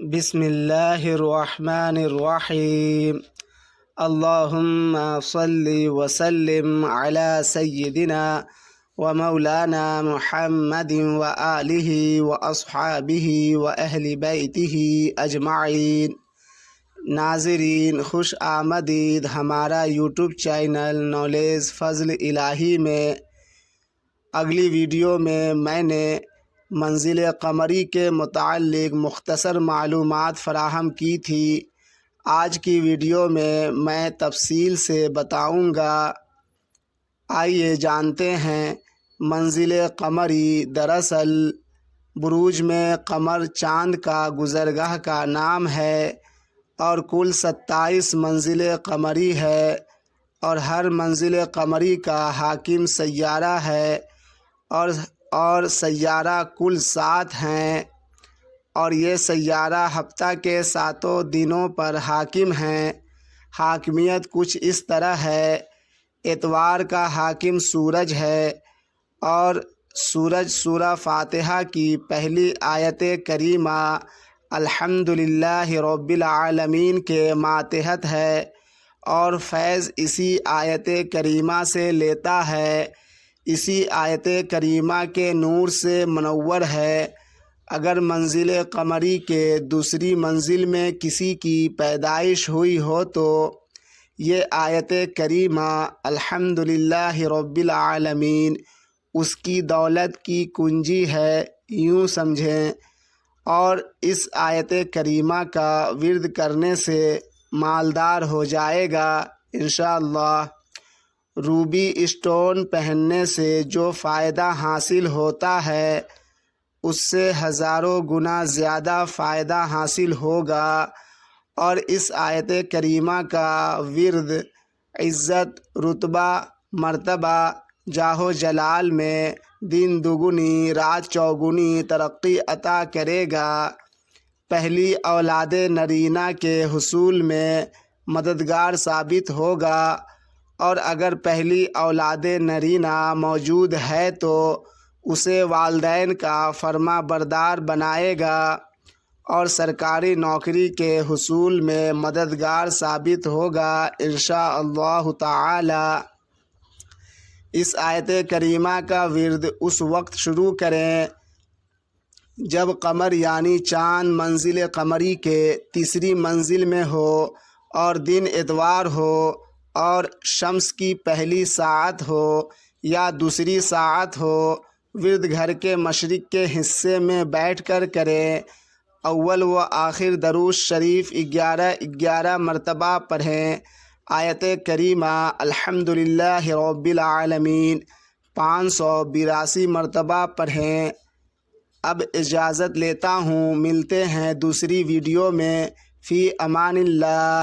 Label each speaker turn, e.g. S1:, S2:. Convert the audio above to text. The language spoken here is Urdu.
S1: بسم اللہ الرحمن الرحیم اللہم صلی وسلم علی سیدنا و مولانا محمد و آلہ و اصحابہ و اہل بیتہ اجمعین۔ ناظرین خوش آمدید ہمارا یوٹیوب چینل نالج فضل الہی میں۔ اگلی ویڈیو میں نے منزل قمری کے متعلق مختصر معلومات فراہم کی تھی۔ آج کی ویڈیو میں تفصیل سے بتاؤں گا۔ آئیے جانتے ہیں منزل قمری دراصل بروج میں قمر چاند کا گزرگاہ کا نام ہے اور کل 27 منزل قمری ہے اور ہر منزل قمری کا حاکم سیارہ ہے اور سیارہ کل 7 ہیں اور یہ سیارہ ہفتہ کے 7 دنوں پر حاکم ہیں۔ حاکمیت کچھ اس طرح ہے: اتوار کا حاکم سورج ہے اور سورج سورہ فاتحہ کی پہلی آیت کریمہ الحمدللہ رب العالمین کے ماتحت ہے اور فیض اسی آیت کریمہ سے لیتا ہے، اسی آیت کریمہ کے نور سے منور ہے۔ اگر منزل قمری کے دوسری منزل میں کسی کی پیدائش ہوئی ہو تو یہ آیت کریمہ الحمدللہ رب العالمین اس کی دولت کی کنجی ہے، یوں سمجھیں، اور اس آیت کریمہ کا ورد کرنے سے مالدار ہو جائے گا انشاءاللہ۔ روبی اسٹون پہننے سے جو فائدہ حاصل ہوتا ہے اس سے ہزاروں گنا زیادہ فائدہ حاصل ہوگا، اور اس آیت کریمہ کا ورد عزت، رتبہ، مرتبہ، جاہ و جلال میں دن دگنی رات چوگنی ترقی عطا کرے گا، پہلی اولاد نرینہ کے حصول میں مددگار ثابت ہوگا، اور اگر پہلی اولاد نرینہ موجود ہے تو اسے والدین کا فرما بردار بنائے گا اور سرکاری نوکری کے حصول میں مددگار ثابت ہوگا انشاءاللہ تعالی۔ اس آیت کریمہ کا ورد اس وقت شروع کریں جب قمر یعنی چاند منزل قمری کے تیسری منزل میں ہو اور دن اتوار ہو اور شمس کی پہلی ساعت ہو یا دوسری ساعت ہو۔ ورد گھر کے مشرق کے حصے میں بیٹھ کر کریں۔ اول و آخر درود شریف 11 مرتبہ پڑھیں۔ آیت کریمہ الحمدللہ رب العالمین 582 مرتبہ پڑھیں۔ اب اجازت لیتا ہوں، ملتے ہیں دوسری ویڈیو میں۔ فی امان اللہ۔